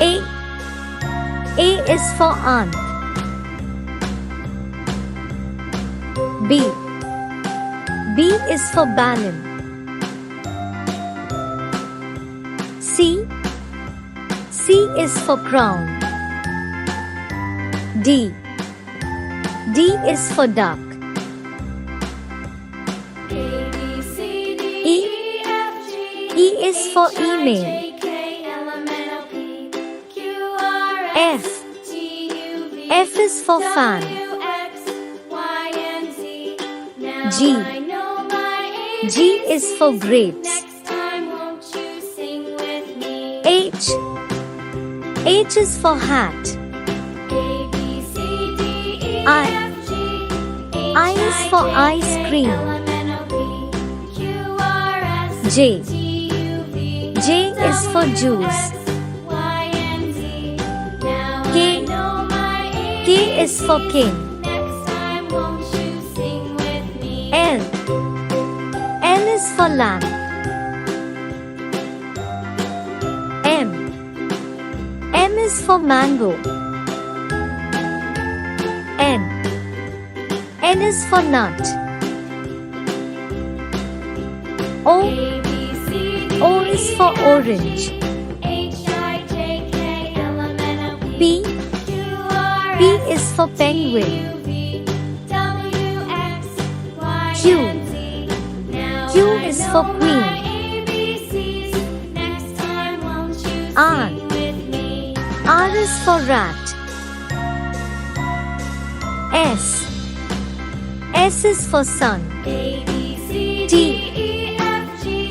A. A is for aunt. B. B is for balloon. C. C is for crown. D. D is for duck. E. E is for email. F. F is for fan. G. G is for grapes. H. H is for hat. I is for ice cream. J. J is for juice. K. K is for king. L. L is for lamp. M. M is for mango. N. N is for nut. O. O is for orange. P. P is for penguin. Q. Q is for queen. R. R is for rat. S. S is for sun. T.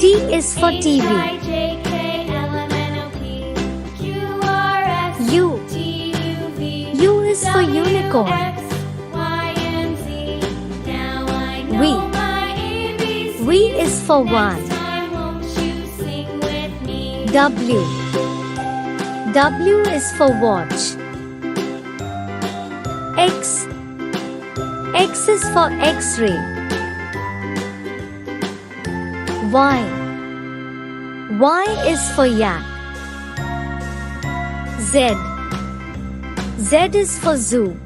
T is for TV. U. U is for unicorn. V. V is for one. W. W is for watch. X. X is for X-ray. Y. Y is for yak. Z. Z is for zoo.